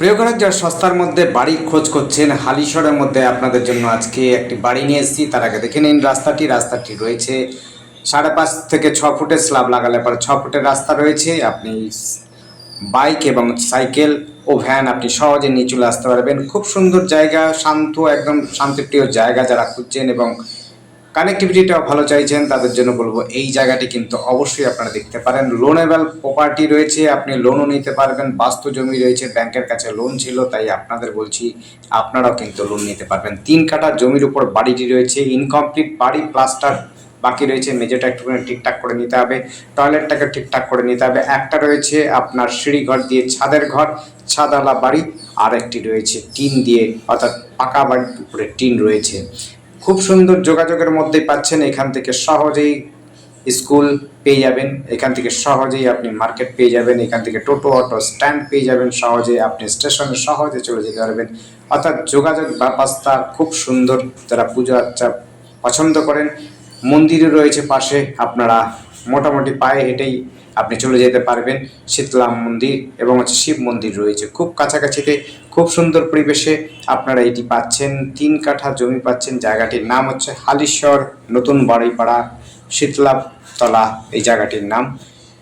প্রিয় গ্রাহক, যারা সস্তার মধ্যে বাড়ি খোঁজ করছেন, হালিশহরের মধ্যে আপনাদের জন্য আজকে একটি বাড়ি নিয়ে এসেছি। তার আগে দেখে নিন রাস্তাটি রয়েছে 5.5 থেকে 6 ফুটের স্ল্যাব লাগালে পরে 6 ফুটের রাস্তা রয়েছে। আপনি বাইক এবং সাইকেল ও ভ্যান আপনি সহজে নিয়ে চলে আসতে পারবেন। খুব সুন্দর জায়গা, শান্ত, একদম শান্তিপ্রিয় জায়গা যারা খুঁজছেন এবং কানেক্টিভিটিটাও ভালো চাইছেন তাদের জন্য বলবো এই জায়গাটি কিন্তু অবশ্যই আপনারা দেখতে পারেন। লোনেবল প্রপার্টি রয়েছে, আপনি লোনও নিতে পারবেন। বাস্তু জমি রয়েছে, ব্যাংকের কাছে লোন ছিল, তাই আপনাদের বলছি আপনারাও কিন্তু লোন নিতে পারবেন। 3 কাঠা জমির উপর বাড়িটি রয়েছে। ইনকমপ্লিট বাড়ি, প্লাস্টার বাকি রয়েছে। মেঝেটা একটুখানি ঠিকঠাক করে নিতে হবে, টয়লেটটাকে ঠিকঠাক করে নিতে হবে। একটা রয়েছে আপনার সিঁড়িঘর দিয়ে ছাদের ঘর, ছাদওয়ালা বাড়ি। আর একটি রয়েছে টিন দিয়ে, অর্থাৎ পাকা বাড়ির উপরে টিন রয়েছে। খুব সুন্দর যোগাযোগের মধ্যেই পাচ্ছেন। এখান থেকে সহজেই স্কুল পেয়ে যাবেন, এখান থেকে সহজেই আপনি মার্কেট পেয়ে যাবেন, এখান থেকে টোটো অটো স্ট্যান্ড পেয়ে যাবেন, সহজে আপনি স্টেশনে সহজে চলে যেতে পারবেন। অর্থাৎ যোগাযোগ ব্যবস্থা খুব সুন্দর। যারা পুজো আর্চা পছন্দ করেন, মন্দিরও রয়েছে পাশে, আপনারা মোটামুটি পায়ে হেঁটেই আপনি চলে যেতে পারবেন। শীতলা মন্দির এবং শিব মন্দির রয়েছে খুব কাছাকাছিতে। খুব সুন্দর পরিবেশে আপনারা এটি পাচ্ছেন। 3 কাঠা জমি পাচ্ছেন। জায়গাটির নাম হচ্ছে হালিশহর নতুন বাড়িপাড়া, শীতলাতলা এই জায়গাটির নাম।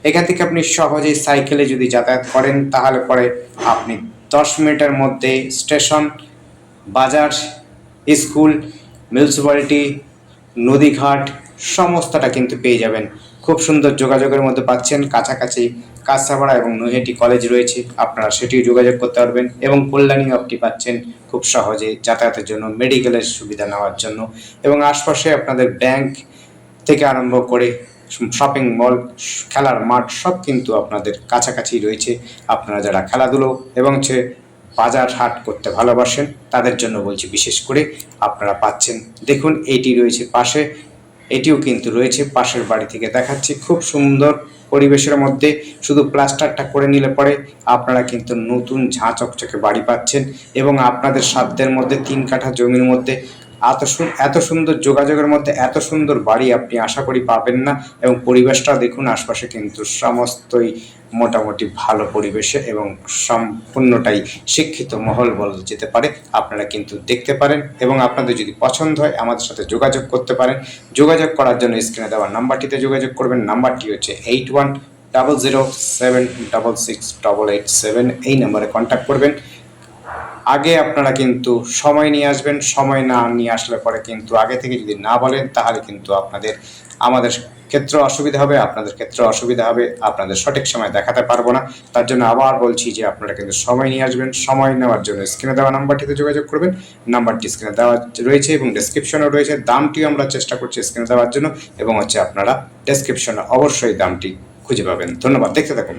এখান থেকে আপনি সহজেই সাইকেলে যদি যাতায়াত করেন তাহলে পরে আপনি 10 মিনিটের মধ্যে স্টেশন, বাজার, স্কুল, মিউনিসিপ্যালিটি, নদীঘাট সমস্তটা কিন্তু পেয়ে যাবেন। খুব সুন্দর যোগাযোগের মধ্যে পাচ্ছেন। কাছাকাছি কাঁচাপাড়া এবং নৈহাটি কলেজ রয়েছে, আপনারা সেটিও যোগাযোগ করতে পারবেন। এবং কল্যাণীও আপনি পাচ্ছেন খুব সহজে যাতায়াতের জন্য, মেডিকেলের সুবিধা নেওয়ার জন্য। এবং আশপাশে আপনাদের ব্যাংক থেকে আরম্ভ করে শপিং মল, খেলার মাঠ সব কিন্তু আপনাদের কাছাকাছি রয়েছে। আপনারা যারা খেলাধুলো এবং বাজার হাট করতে ভালোবাসেন তাদের জন্য বলছি বিশেষ করে আপনারা পাচ্ছেন। দেখুন এইটি রয়েছে পাশে, এটিও কিন্তু রয়েছে পাশের বাড়ি থেকে দেখাচ্ছি। খুব সুন্দর পরিবেশের মধ্যে শুধু প্লাস্টারটা করে নিলে পরে আপনারা কিন্তু নতুন ঝাঁ চকচকে বাড়ি পাচ্ছেন। এবং আপনাদের সাধ্যের মধ্যে 3 কাঠা জমির মধ্যে এত সুন্দর যোগাযোগের মধ্যে এত সুন্দর বাড়ি আপনি আশা করি পাবেন না। এবং পরিবেশটা দেখুন, আশপাশে কিন্তু সমস্তই মোটামুটি ভালো পরিবেশে এবং সম্পূর্ণটাই শিক্ষিত মহল বলা যেতে পারে। আপনারা কিন্তু দেখতে পারেন এবং আপনাদের যদি পছন্দ হয় আমাদের সাথে যোগাযোগ করতে পারেন। যোগাযোগ করার জন্য স্ক্রিনে দেওয়া নাম্বারটিতে যোগাযোগ করবেন। নাম্বারটি হচ্ছে 8100766887। এই নাম্বারে কন্ট্যাক্ট করবেন। আগে আপনারা কিন্তু সময় নিয়ে আসবেন। সময় না নিয়ে আসলে পরে কিন্তু আগে থেকে যদি না বলেন তাহলে কিন্তু আমাদের ক্ষেত্রে অসুবিধা হবে, আপনাদের ক্ষেত্রে অসুবিধা হবে, আপনাদের সঠিক সময় দেখাতে পারবো না। তার জন্য আবার বলছি যে আপনারা কিন্তু সময় নিয়ে আসবেন। সময় নেওয়ার জন্য স্ক্রিনে দেওয়া নাম্বারটিতে যোগাযোগ করবেন। নাম্বারটি স্ক্রিনে দেওয়া রয়েছে এবং ডেসক্রিপশনেও রয়েছে। দামটিও আমরা চেষ্টা করছি স্ক্রিনে দেওয়ার জন্য এবং আপনারা ডেসক্রিপশনে অবশ্যই দামটি খুঁজে পাবেন। ধন্যবাদ, দেখতে থাকুন।